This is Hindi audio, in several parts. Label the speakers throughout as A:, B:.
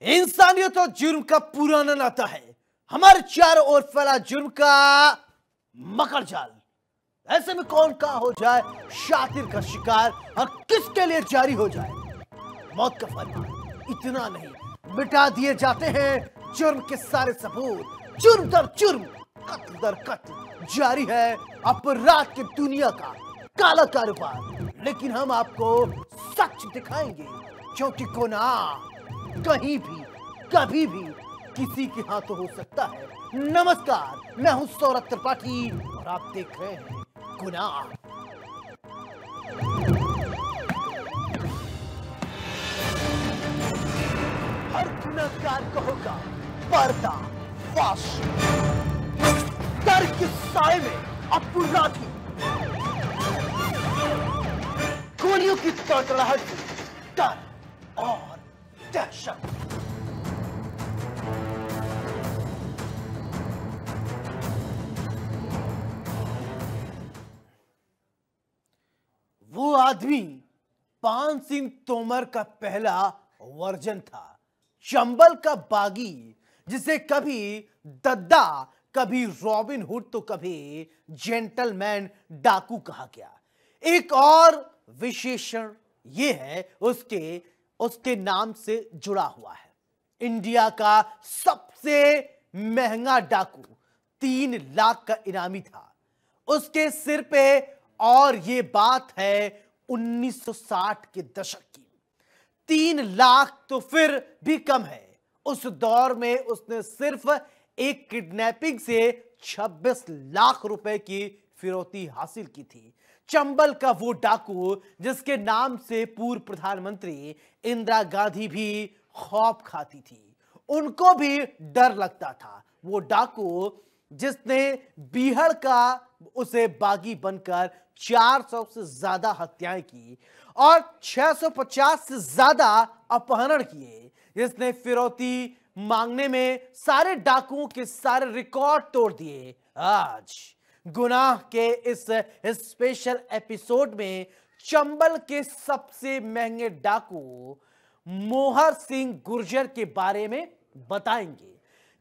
A: इंसानियत और जुर्म का पुराना नाता है। हमारे चारों ओर फैला जुर्म का मकर जाल। ऐसे में कौन कहां हो जाए शातिर का शिकार और किसके लिए जारी हो जाए मौत का फरमान। इतना नहीं, मिटा दिए जाते हैं जुर्म के सारे सबूत। जुर्म दर जुर्म, कत्ल दर कत्ल जारी है अपराध की दुनिया का काला कारोबार। लेकिन हम आपको सच दिखाएंगे, क्योंकि गुनाह कहीं भी कभी भी किसी के हाथों हो सकता है। नमस्कार, मैं हूं सौरभ त्रिपाठी और आप देख रहे हैं गुनाह। हर गुनहगार को होगा पर्दा फाश। डर के साए में अपराधी गोलियों की तड़तड़ाहट से डर और दहशत। वो आदमी पान सिंह तोमर का पहला वर्जन था। चंबल का बागी, जिसे कभी दद्दा, कभी रॉबिन हुड तो कभी जेंटलमैन डाकू कहा गया। एक और विशेषण यह है उसके नाम से जुड़ा हुआ है। इंडिया का सबसे महंगा डाकू 3 लाख का इनामी था उसके सिर पे। और ये बात है 1960 के दशक की। 3 लाख तो फिर भी कम है। उस दौर में उसने सिर्फ एक किडनैपिंग से 26 लाख रुपए की फिरौती हासिल की थी। चंबल का वो डाकू जिसके नाम से पूर्व प्रधानमंत्री इंदिरा गांधी भी खौफ खाती थी, उनको भी डर लगता था। वो डाकू जिसने बीहड़ का उसे बागी बनकर 400 से ज्यादा हत्याएं की और 650 से ज्यादा अपहरण किए, जिसने फिरौती मांगने में सारे डाकुओं के सारे रिकॉर्ड तोड़ दिए। आज गुनाह के इस स्पेशल एपिसोड में चंबल के सबसे महंगे डाकू मोहर सिंह गुर्जर के बारे में बताएंगे।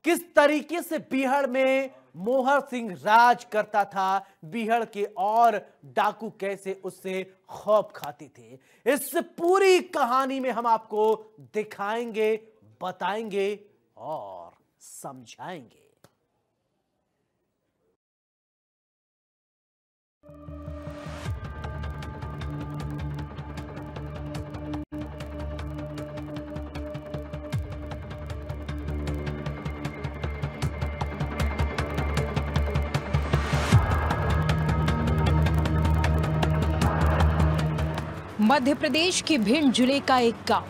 A: किस तरीके से बीहड़ में मोहर सिंह राज करता था, बीहड़ के और डाकू कैसे उससे खौफ खाते थे। इस पूरी कहानी में हम आपको दिखाएंगे, बताएंगे और समझाएंगे।
B: मध्य प्रदेश के भिंड जिले का एक गांव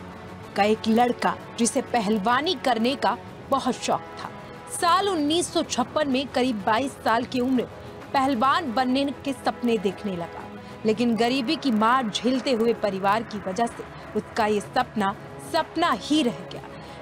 B: का एक लड़का जिसे पहलवानी करने का बहुत शौक था। साल 1956 में करीब 22 साल की उम्र पहलवान बनने के सपने देखने लगा, लेकिन गरीबी की मार झेलते हुए परिवार की वजह से उसका ये सपना ही रह गया।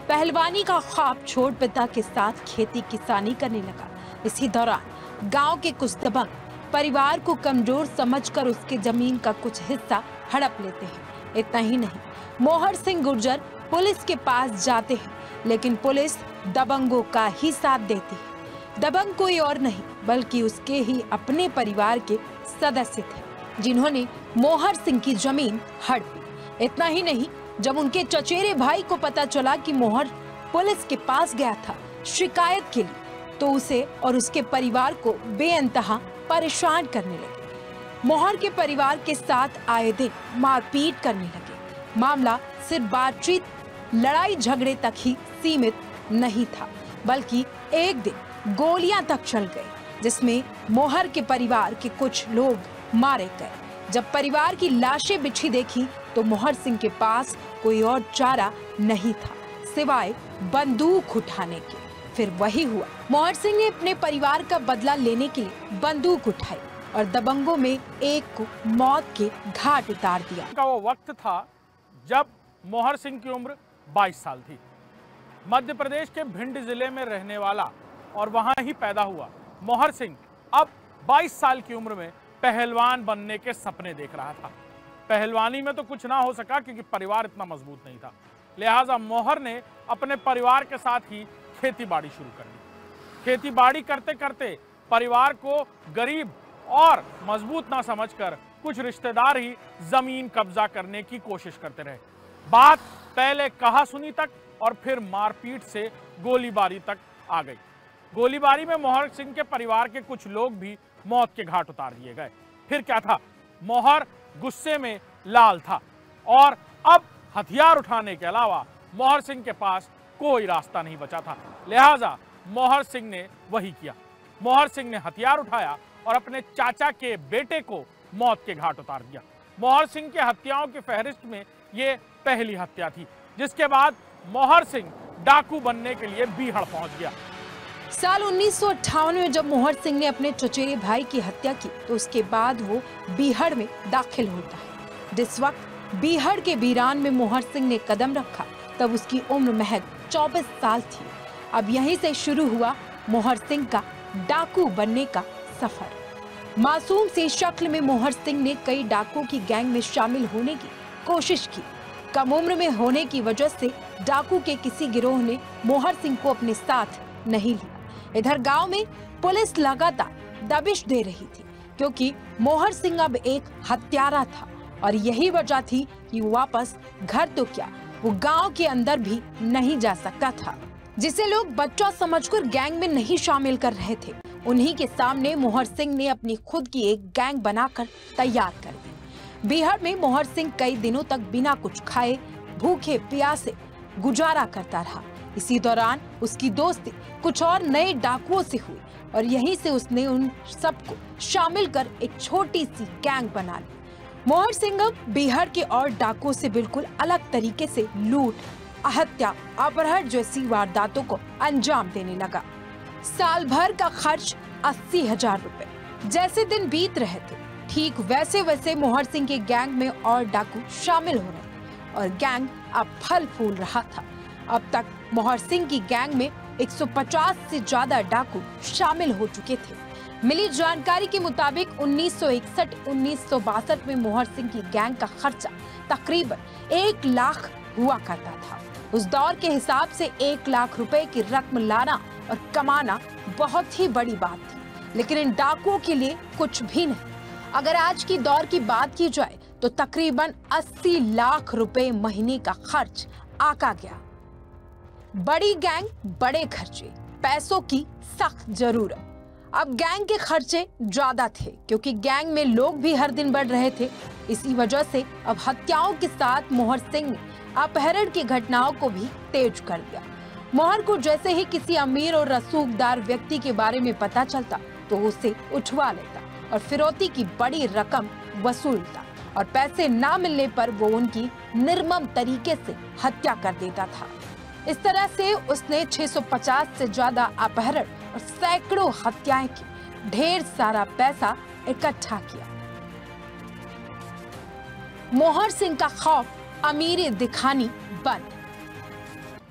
B: पहलवानी का ख्वाब छोड़ पिता के साथ खेती किसानी करने लगा। इसी दौरान गाँव के कुछ दबंग परिवार को कमजोर समझकर उसके जमीन का कुछ हिस्सा हड़प लेते हैं। इतना ही नहीं, मोहर सिंह गुर्जर पुलिस के पास जाते हैं, लेकिन पुलिस दबंगों का ही साथ देती है। दबंग कोई और नहीं बल्कि उसके ही अपने परिवार के सदस्य थे, जिन्होंने मोहर सिंह की जमीन हड़पी। इतना ही नहीं, जब उनके चचेरे भाई को पता चला कि मोहर पुलिस के पास गया था शिकायत के लिए, तो उसे और उसके परिवार को बेअंतहा परेशान करने लगे। मोहर के परिवार के साथ आए दिन मारपीट करने लगे। मामला सिर्फ बातचीत, लड़ाई झगड़े तक ही सीमित नहीं था, बल्कि एक दिन गोलियां तक चल गई, जिसमें मोहर के परिवार के कुछ लोग मारे गए। जब परिवार की लाशें बिछी देखी तो मोहर सिंह के पास कोई और चारा नहीं था सिवाय बंदूक उठाने के। फिर वही हुआ, मोहर सिंह ने अपने परिवार का बदला लेने के लिए बंदूक उठाई और दबंगों में एक को मौत के घाट उतार दिया।
C: का वो वक्त था जब मोहर सिंह की उम्र 22 साल थी। मध्य प्रदेश के भिंड जिले में रहने वाला और वहां ही पैदा हुआ मोहर सिंह अब 22 साल की उम्र में पहलवान बनने के सपने देख रहा था। पहलवानी में तो कुछ ना हो सका क्योंकि परिवार इतना मजबूत नहीं था, लिहाजा मोहर ने अपने परिवार के साथ ही खेतीबाड़ी शुरू कर दी। खेतीबाड़ी करते करते परिवार को गरीब और मजबूत ना समझकर कुछ रिश्तेदार ही जमीन कब्जा करने की कोशिश करते रहे। बात पहले कहा सुनी तक और फिर मारपीट से गोलीबारी तक आ गई। गोलीबारी में मोहर सिंह के परिवार के कुछ लोग भी मौत के घाट उतार दिए गए। फिर क्या था, मोहर गुस्से में लाल था और अब हथियार उठाने के अलावा मोहर सिंह के पास कोई रास्ता नहीं बचा था। लिहाजा मोहर सिंह ने वही किया। मोहर सिंह ने हथियार उठाया और अपने चाचा के बेटे को मौत के घाट उतार दिया। मोहर सिंह के हत्याओं की फहरिस्त में ये पहली हत्या थी, जिसके बाद मोहर सिंह डाकू बनने के लिए बीहड़ पहुंच गया।
B: साल 1958 में जब मोहर सिंह ने अपने चचेरे भाई की हत्या की तो उसके बाद वो बीहड़ में दाखिल होता है। जिस वक्त बीहड़ के बीरान में मोहर सिंह ने कदम रखा तब उसकी उम्र महज 24 साल थी। अब यहीं से शुरू हुआ मोहर सिंह का डाकू बनने का सफर। मासूम सी शक्ल में मोहर सिंह ने कई डाकुओं की गैंग में शामिल होने की कोशिश की। कम उम्र में होने की वजह से डाकू के किसी गिरोह ने मोहर सिंह को अपने साथ नहीं लिया। इधर गांव में पुलिस लगातार दबिश दे रही थी क्योंकि मोहर सिंह अब एक हत्यारा था और यही वजह थी कि वापस घर तो क्या वो गांव के अंदर भी नहीं जा सकता था। जिसे लोग बच्चा समझकर गैंग में नहीं शामिल कर रहे थे, उन्हीं के सामने मोहर सिंह ने अपनी खुद की एक गैंग बनाकर तैयार कर दी। बीहड़ में मोहर सिंह कई दिनों तक बिना कुछ खाए भूखे प्यासे गुजारा करता रहा। इसी दौरान उसकी दोस्ती कुछ और नए डाकुओं से हुई और यहीं से उसने उन सबको शामिल कर एक छोटी सी गैंग बना ली। मोहर सिंह अब बीहड़ के और डाकुओं से बिल्कुल अलग तरीके से लूट, हत्या, अपहरण जैसी वारदातों को अंजाम देने लगा। साल भर का खर्च 80,000 रुपए। जैसे दिन बीत रहे थे ठीक वैसे वैसे मोहर सिंह के गैंग में और डाकू शामिल हो रहे और गैंग अब फल फूल रहा था। अब तक मोहर सिंह की गैंग में 150 से ज्यादा डाकू शामिल हो चुके थे। मिली जानकारी के मुताबिक 1961-1962 में मोहर सिंह की गैंग का खर्चा तकरीबन 1 लाख हुआ करता था। उस दौर के हिसाब से 1 लाख रुपए की रकम लाना और कमाना बहुत ही बड़ी बात थी, लेकिन इन डाकुओं के लिए कुछ भी नहीं। अगर आज की दौर की बात की जाए तो तकरीबन 80 लाख रुपए महीने का खर्च आका गया। बड़ी गैंग, बड़े खर्चे, पैसों की सख्त जरूरत। अब गैंग के खर्चे ज्यादा थे क्योंकि गैंग में लोग भी हर दिन बढ़ रहे थे। इसी वजह से अब हत्याओं के साथ मोहर सिंह ने अपहरण की घटनाओं को भी तेज कर दिया। मोहर को जैसे ही किसी अमीर और रसूखदार व्यक्ति के बारे में पता चलता तो उसे उठवा लेता और फिरौती की बड़ी रकम वसूलता और पैसे ना मिलने पर वो उनकी निर्मम तरीके से हत्या कर देता था। इस तरह से उसने 650 से ज्यादा अपहरण और सैकड़ों हत्याएं की, ढेर सारा पैसा इकट्ठा किया। मोहर सिंह का खौफ अमीरी दिखानी बंद।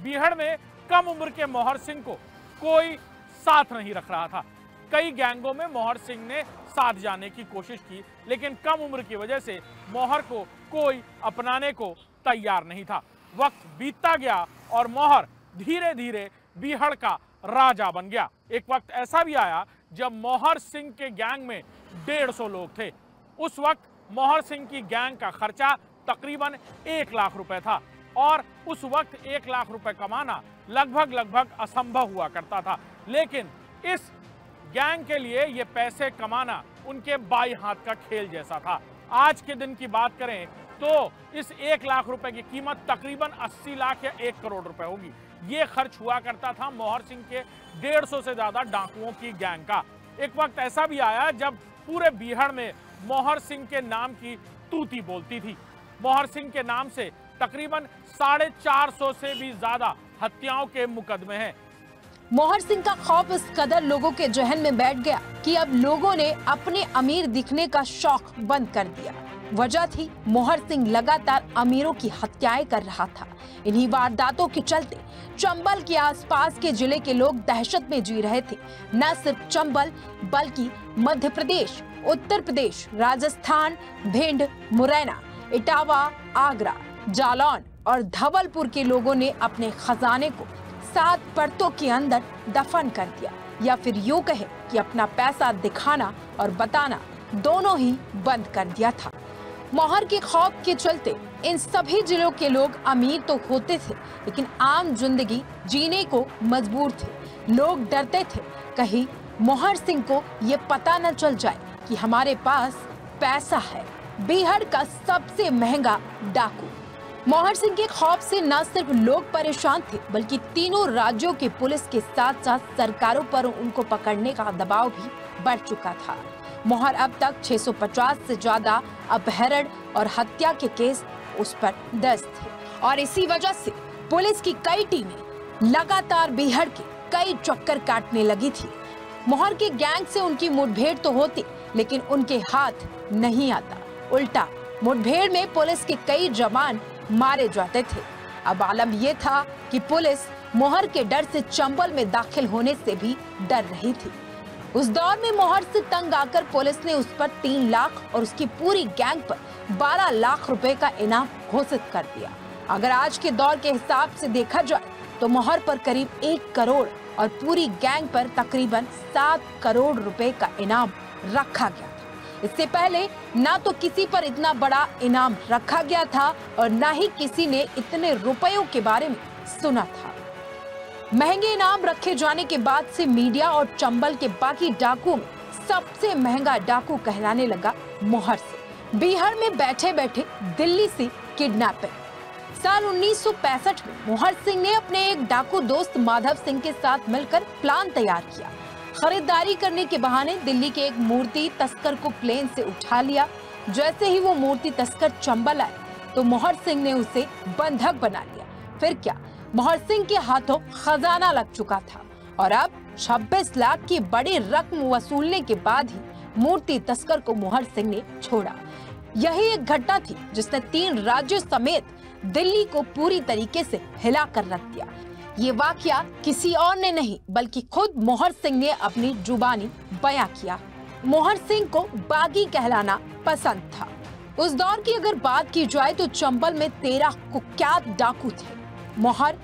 C: बीहड़ में कम उम्र के मोहर सिंह को कोई साथ नहीं रख रहा था। कई गैंगों में मोहर सिंह ने साथ जाने की कोशिश की, लेकिन कम उम्र की वजह से मोहर को कोई अपनाने को तैयार नहीं था। वक्त बीतता गया और मोहर धीरे धीरे बीहड़ का राजा बन गया। एक वक्त ऐसा भी आया जब मोहर सिंह के गैंग में 150 लोग थे। उस वक्त मोहर सिंह की गैंग का खर्चा तकरीबन 1 लाख रुपए था और उस वक्त 1 लाख रुपए कमाना लगभग असंभव हुआ करता था। लेकिन इस गैंग के लिए ये पैसे कमाना उनके बाई हाथ का खेल जैसा था। आज के दिन की बात करें तो इस 1 लाख रुपए की कीमत तकरीबन 80 लाख या 1 करोड़ रुपए होगी। ये खर्च हुआ करता था मोहर सिंह के 150 से ज्यादा डाकुओं की गैंग का। एक वक्त ऐसा भी आया जब पूरे बीहड़ में मोहर सिंह के नाम की तूती बोलती थी। मोहर सिंह के नाम से तकरीबन 450 से भी ज्यादा हत्याओं के मुकदमे हैं।
B: मोहर सिंह का खौफ इस कदर लोगों के जहन में बैठ गया कि अब लोगों ने अपने अमीर दिखने का शौक बंद कर दिया। वजह थी मोहर सिंह लगातार अमीरों की हत्याएं कर रहा था। इन्हीं वारदातों के चलते चंबल के आसपास के जिले के लोग दहशत में जी रहे थे। न सिर्फ चंबल बल्कि मध्य प्रदेश, उत्तर प्रदेश, राजस्थान, भिंड, मुरैना, इटावा, आगरा, जालौन और धवलपुर के लोगों ने अपने खजाने को 7 परतों के अंदर दफन कर दिया, या फिर यूं कहे कि अपना पैसा दिखाना और बताना दोनों ही बंद कर दिया था। मोहर के खौफ के चलते इन सभी जिलों के लोग अमीर तो होते थे, लेकिन आम जिंदगी जीने को मजबूर थे। लोग डरते थे कहीं मोहर सिंह को ये पता न चल जाए कि हमारे पास पैसा है। बिहार का सबसे महंगा डाकू। मोहर सिंह के खौफ से न सिर्फ लोग परेशान थे, बल्कि तीनों राज्यों की पुलिस के साथ साथ सरकारों पर उनको पकड़ने का दबाव भी बढ़ चुका था। मोहर अब तक 650 से ज्यादा अपहरण और हत्या के केस उस पर दर्ज थे, और इसी वजह से पुलिस की कई टीमें लगातार बिहार के कई चक्कर काटने लगी थी। मोहर के गैंग से उनकी मुठभेड़ तो होती, लेकिन उनके हाथ नहीं आता। उल्टा मुठभेड़ में पुलिस के कई जवान मारे जाते थे। अब आलम यह था कि पुलिस मोहर के डर से चंबल में दाखिल होने से भी डर रही थी। उस दौर में मोहर से तंग आकर पुलिस ने उस पर 3 लाख और उसकी पूरी गैंग पर 12 लाख रुपए का इनाम घोषित कर दिया। अगर आज के दौर के हिसाब से देखा जाए तो मोहर पर करीब 1 करोड़ और पूरी गैंग पर तकरीबन 7 करोड़ रुपए का इनाम रखा गया था। इससे पहले ना तो किसी पर इतना बड़ा इनाम रखा गया था और ना ही किसी ने इतने रुपयों के बारे में सुना था। महंगे इनाम रखे जाने के बाद से मीडिया और चंबल के बाकी डाकुओं में सबसे महंगा डाकू कहलाने लगा मोहर सिंह। बिहार में बैठे बैठे दिल्ली से किडनैपिंग। साल 1965 में मोहर सिंह ने अपने एक डाकू दोस्त माधव सिंह के साथ मिलकर प्लान तैयार किया। खरीदारी करने के बहाने दिल्ली के एक मूर्ति तस्कर को प्लेन से उठा लिया। जैसे ही वो मूर्ति तस्कर चंबल आए तो मोहर सिंह ने उसे बंधक बना लिया। फिर क्या, मोहर सिंह के हाथों खजाना लग चुका था और अब 26 लाख की बड़ी रकम वसूलने के बाद ही मूर्ति तस्कर को मोहर सिंह ने छोड़ा। यही एक घटना थी जिसने 3 राज्यों समेत दिल्ली को पूरी तरीके से हिला कर रख दिया। ये वाकया किसी और ने नहीं बल्कि खुद मोहर सिंह ने अपनी जुबानी बयां किया। मोहर सिंह को बागी कहलाना पसंद था। उस दौर की अगर बात की जाए तो चंबल में 13 कुख्यात डाकू थे। मोहर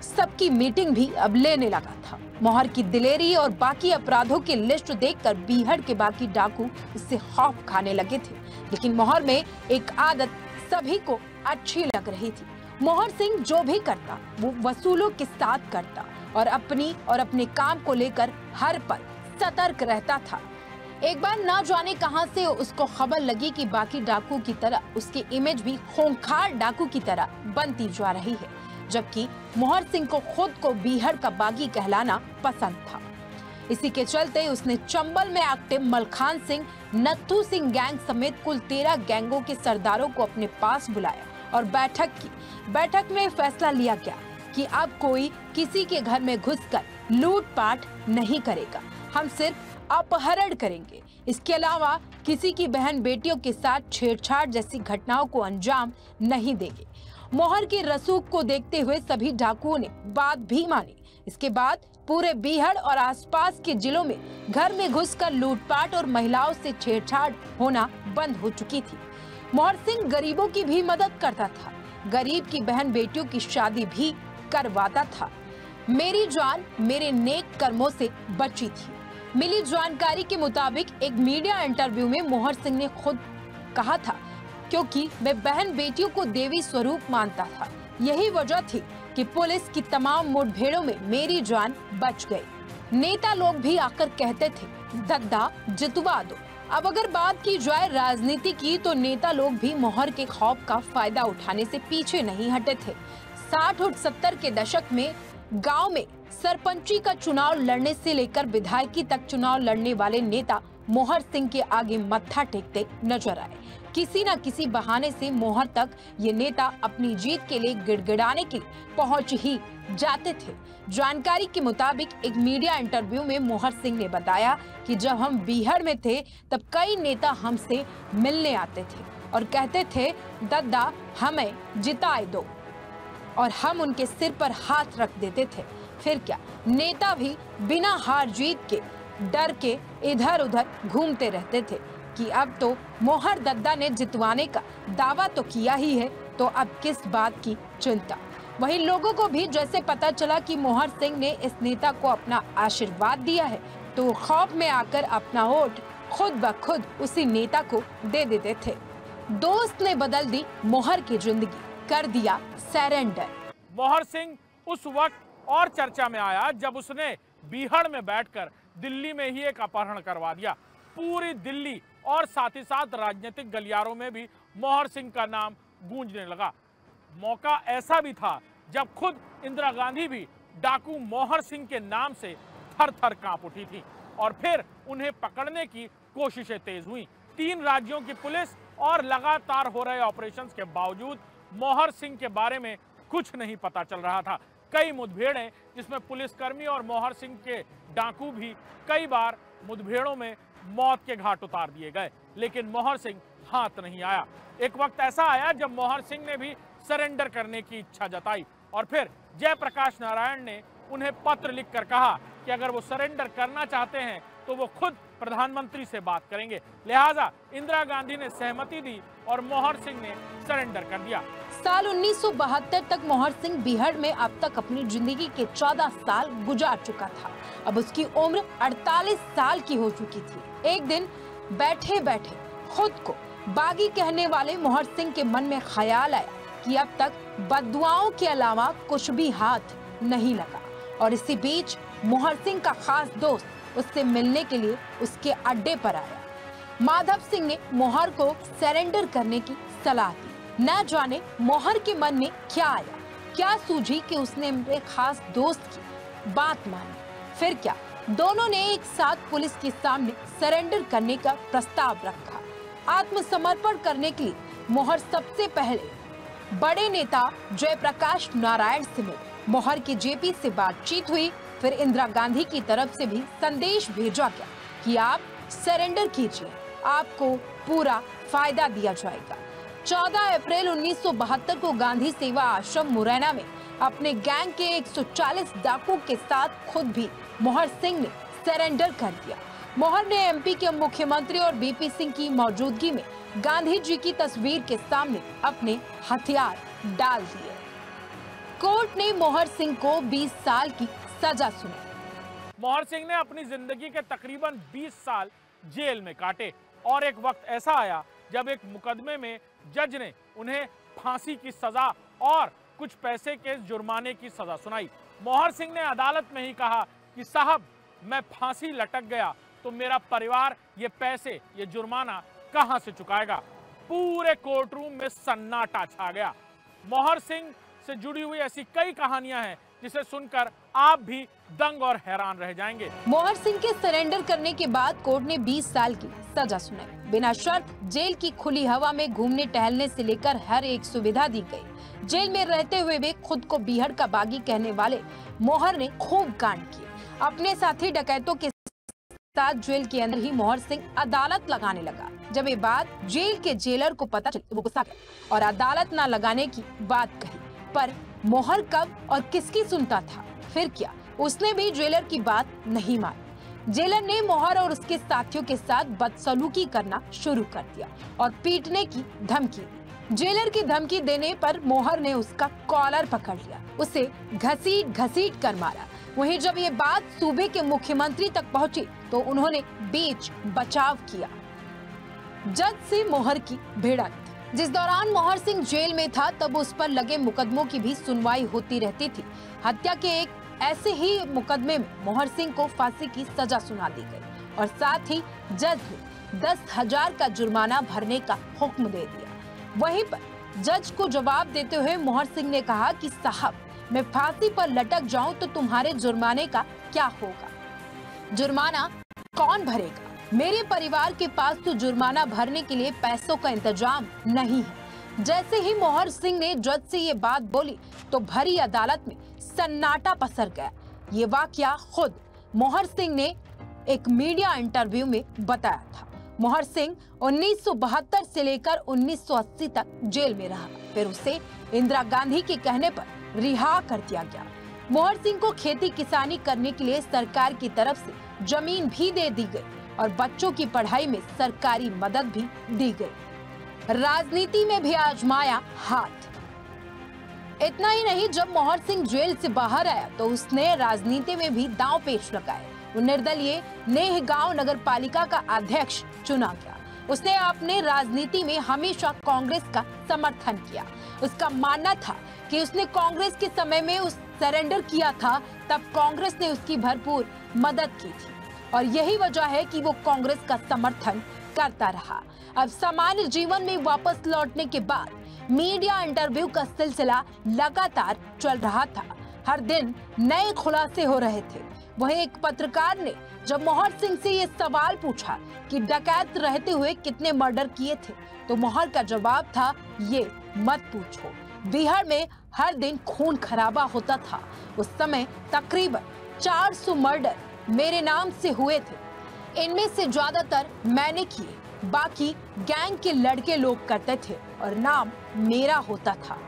B: सबकी मीटिंग भी अब लेने लगा था। मोहर की दिलेरी और बाकी अपराधों की लिस्ट देखकर बिहार के बाकी डाकू इससे खौफ खाने लगे थे। लेकिन मोहर में एक आदत सभी को अच्छी लग रही थी। मोहर सिंह जो भी करता वो वसूलों के साथ करता और अपने काम को लेकर हर पल सतर्क रहता था। एक बार ना जाने कहां से उसको खबर लगी कि बाकी डाकू की तरह उसकी इमेज भी खूंखार डाकू की तरह बनती जा रही है, जबकि मोहर सिंह को खुद को बिहार का बागी कहलाना पसंद था। इसी के चलते उसने चंबल में एक्टिव मलखान सिंह, नत्थू सिंह गैंग समेत कुल 13 गैंगों के सरदारों को अपने पास बुलाया और बैठक की। बैठक में फैसला लिया गया कि अब कोई किसी के घर में घुसकर लूटपाट नहीं करेगा, हम सिर्फ अपहरण करेंगे। इसके अलावा किसी की बहन बेटियों के साथ छेड़छाड़ जैसी घटनाओं को अंजाम नहीं देंगे। मोहर के रसूख को देखते हुए सभी डाकुओं ने बात भी मानी। इसके बाद पूरे बिहार और आसपास के जिलों में घर में घुसकर लूटपाट और महिलाओं से छेड़छाड़ होना बंद हो चुकी थी। मोहर सिंह गरीबों की भी मदद करता था, गरीब की बहन बेटियों की शादी भी करवाता था। मेरी जान मेरे नेक कर्मों से बची थी। मिली जानकारी के मुताबिक एक मीडिया इंटरव्यू में मोहर सिंह ने खुद कहा था, क्योंकि मैं बहन बेटियों को देवी स्वरूप मानता था, यही वजह थी कि पुलिस की तमाम मुठभेड़ों में मेरी जान बच गई। नेता लोग भी आकर कहते थे, दद्दा जितवा दो। अब अगर बात की जाए राजनीति की तो नेता लोग भी मोहर के खौफ का फायदा उठाने से पीछे नहीं हटे थे। 60 और 70 के दशक में गांव में सरपंची का चुनाव लड़ने से लेकर विधायकी तक चुनाव लड़ने वाले नेता मोहर सिंह के आगे मत्था टेकते नजर आए। किसी न किसी बहाने से मोहर तक ये नेता अपनी जीत के लिए गिड़गिड़ाने के लिए पहुंच ही जाते थे। जानकारी के मुताबिक एक मीडिया इंटरव्यू में मोहर सिंह ने बताया कि जब हम बिहार में थे तब कई नेता हमसे मिलने आते थे और कहते थे, दद्दा हमें जिताए दो, और हम उनके सिर पर हाथ रख देते थे। फिर क्या, नेता भी बिना हार जीत के डर के इधर उधर घूमते रहते थे कि अब तो मोहर दद्दा ने जितवाने का दावा तो किया ही है, तो अब किस बात की चिंता। वहीं लोगों को भी जैसे पता चला कि मोहर सिंह ने इस नेता को अपना आशीर्वाद दिया है तो खौफ में आकर अपना वोट खुद ब खुद उसी नेता को दे देते थे। दोस्त ने बदल दी मोहर की जिंदगी, कर दिया सरेंडर।
C: मोहर सिंह उस वक्त और चर्चा में आया जब उसने बीहड़ में बैठकर दिल्ली में ही एक अपहरण करवा दिया। पूरी दिल्ली और साथ ही साथ राजनीतिक गलियारों में भी मोहर सिंह का नाम गूंजने लगा। मौका ऐसा भी था जब खुद इंदिरा गांधी भी डाकू मोहर सिंह के नाम से थर थर कांप उठी थी और फिर उन्हें पकड़ने की कोशिशें तेज हुई। 3 राज्यों की पुलिस और लगातार हो रहे ऑपरेशंस के बावजूद मोहर सिंह के बारे में कुछ नहीं पता चल रहा था। कई मुठभेड़ें जिसमें पुलिसकर्मी और मोहर सिंह के डाकू भी कई बार मुठभेड़ों में मौत के घाट उतार दिए गए, लेकिन मोहर सिंह हाथ नहीं आया। एक वक्त ऐसा आया जब मोहर सिंह ने भी सरेंडर करने की इच्छा जताई और फिर जयप्रकाश नारायण ने उन्हें पत्र लिखकर कहा कि अगर वो सरेंडर करना चाहते हैं तो वो खुद प्रधानमंत्री से बात करेंगे। लिहाजा इंदिरा गांधी ने सहमति दी और मोहर सिंह ने सरेंडर कर दिया।
B: साल 1972 तक मोहर सिंह बीहड़ में अब तक अपनी जिंदगी के 14 साल गुजार चुका था। अब उसकी उम्र 48 साल की हो चुकी थी। एक दिन बैठे बैठे खुद को बागी कहने वाले मोहर सिंह के मन में ख्याल आया कि अब तक बददुआओं के अलावा कुछ भी हाथ नहीं लगा और इसी बीच मोहर सिंह का खास दोस्त उससे मिलने के लिए उसके अड्डे पर आया। माधव सिंह ने मोहर को सरेंडर करने की सलाह दी। न जाने मोहर के मन में क्या आया, क्या सूझी कि उसने मेरे खास दोस्त की बात मानी। फिर क्या दोनों ने एक साथ पुलिस के सामने सरेंडर करने का प्रस्ताव रखा। आत्मसमर्पण करने के लिए मोहर सबसे पहले बड़े नेता जयप्रकाश नारायण से मिले। मोहर की जेपी से बातचीत हुई। फिर इंदिरा गांधी की तरफ से भी संदेश भेजा गया कि आप सरेंडर कीजिए, आपको पूरा फायदा दिया जाएगा। 14 अप्रैल 1972 को गांधी सेवा आश्रम मुरैना में अपने गैंग के 140 डाकू के साथ खुद भी मोहर सिंह ने सरेंडर कर दिया। मोहर ने एमपी के मुख्यमंत्री और बीपी सिंह की मौजूदगी में गांधी जी की तस्वीर के सामने अपने हथियार डाल दिए। कोर्ट ने मोहर सिंह को 20 साल की सजा सुनाई।
C: मोहर सिंह ने अपनी जिंदगी के तकरीबन 20 साल जेल में काटे और एक वक्त ऐसा आया जब एक मुकदमे में जज ने उन्हें फांसी की सजा और कुछ पैसे के जुर्माने की सजा सुनाई। मोहर सिंह ने अदालत में ही कहा कि साहब, मैं फांसी लटक गया तो मेरा परिवार ये पैसे, ये जुर्माना कहां से चुकाएगा। पूरे कोर्ट रूम में सन्नाटा छा गया। मोहर सिंह से जुड़ी हुई ऐसी कई कहानियां हैं जिसे सुनकर आप भी दंग और हैरान रह जाएंगे।
B: मोहर सिंह के सरेंडर करने के बाद कोर्ट ने 20 साल की सजा सुनाई। बिना शर्त जेल की खुली हवा में घूमने टहलने से लेकर हर एक सुविधा दी गई। जेल में रहते हुए भी खुद को बीहड़ का बागी कहने वाले मोहर ने खूब कांड किए। अपने साथी डकैतों के साथ जेल के अंदर ही मोहर सिंह अदालत लगाने लगा। जब ये बात जेल के जेलर को पता चली, वो गुस्सा गया और अदालत न लगाने की बात कही। पर मोहर कब और किसकी सुनता था? फिर क्या, उसने भी जेलर की बात नहीं मानी। जेलर ने मोहर और उसके साथियों के साथ बदसलूकी करना शुरू कर दिया और पीटने की धमकी दी। जेलर की धमकी देने पर मोहर ने उसका कॉलर पकड़ लिया, उसे घसीट कर मारा। वहीं जब ये बात सूबे के मुख्यमंत्री तक पहुंची तो उन्होंने बीच बचाव किया। जज से मोहर की भिड़ंत। जिस दौरान मोहर सिंह जेल में था तब उस पर लगे मुकदमों की भी सुनवाई होती रहती थी। हत्या के एक ऐसे ही मुकदमे में मोहर सिंह को फांसी की सजा सुना दी गई और साथ ही जज ने 10,000 का जुर्माना भरने का हुक्म दे दिया। वहीं पर जज को जवाब देते हुए मोहर सिंह ने कहा कि साहब, मैं फांसी पर लटक जाऊं तो तुम्हारे जुर्माने का क्या होगा? जुर्माना कौन भरेगा? मेरे परिवार के पास तो जुर्माना भरने के लिए पैसों का इंतजाम नहीं है। जैसे ही मोहर सिंह ने जज से ये बात बोली तो भरी अदालत में सन्नाटा पसर गया। ये वाकया खुद मोहर सिंह ने एक मीडिया इंटरव्यू में बताया था। मोहर सिंह 1972 से लेकर 1980 तक जेल में रहा। फिर उसे इंदिरा गांधी के कहने पर रिहा कर दिया गया। मोहर सिंह को खेती किसानी करने के लिए सरकार की तरफ से जमीन भी दे दी गई और बच्चों की पढ़ाई में सरकारी मदद भी दी गई। राजनीति में भी आजमाया हाथ। इतना ही नहीं, जब मोहर सिंह जेल से बाहर आया तो उसने राजनीति में भी दांव पेच लगाए। वो निर्दलीय नेहगांव नगर पालिका का अध्यक्ष चुना गया। उसने अपने राजनीति में हमेशा कांग्रेस का समर्थन किया। उसका मानना था कि उसने कांग्रेस के समय में उस सरेंडर किया था, तब कांग्रेस ने उसकी भरपूर मदद की थी और यही वजह है कि वो कांग्रेस का समर्थन करता रहा। अब सामान्य जीवन में वापस लौटने के बाद मीडिया इंटरव्यू का सिलसिला लगातार चल रहा था। हर दिन नए खुलासे हो रहे थे। वहीं एक पत्रकार ने जब मोहर सिंह से ये सवाल पूछा कि डकैत रहते हुए कितने मर्डर किए थे, तो मोहर का जवाब था, ये मत पूछो। बिहार में हर दिन खून खराबा होता था। उस समय तकरीबन 400 मर्डर मेरे नाम से हुए थे। इनमें से ज्यादातर मैंने किए, बाकी गैंग के लड़के लोग करते थे और नाम मेरा होता था।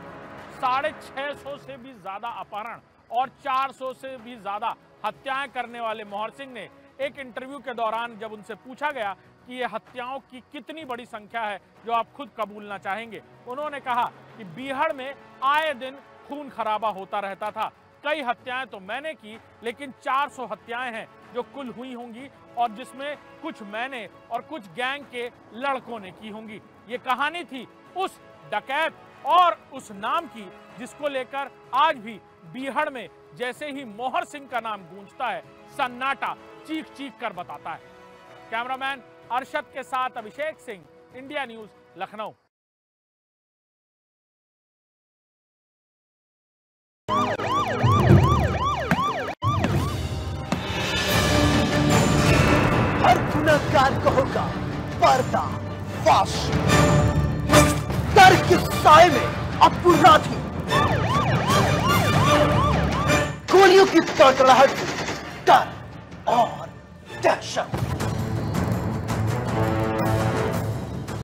C: 650 से भी ज्यादा अपहरण और 400 से भी ज्यादा हत्याएं करने वाले मोहर सिंह ने एक इंटरव्यू के दौरान जब उनसे पूछा गया कि ये हत्याओं की कितनी बड़ी संख्या है जो आप खुद कबूलना चाहेंगे, उन्होंने कहा कि बिहार में आए दिन खून खराबा होता रहता था। कई हत्याएं तो मैंने की, लेकिन 400 हत्याएं हैं जो कुल हुई होंगी और जिसमें कुछ मैंने और कुछ गैंग के लड़कों ने की होंगी। ये कहानी थी उस डकैत और उस नाम की जिसको लेकर आज भी बिहार में जैसे ही मोहर सिंह का नाम गूंजता है, सन्नाटा चीख चीख कर बताता है। कैमरामैन अरशद के साथ अभिषेक सिंह, इंडिया न्यूज, लखनऊ।
A: हर गुनहगार को होगा पर्दा फाश। डर के साए में अपराधी गोलियों की तड़तड़ाहट, डर और दहशत।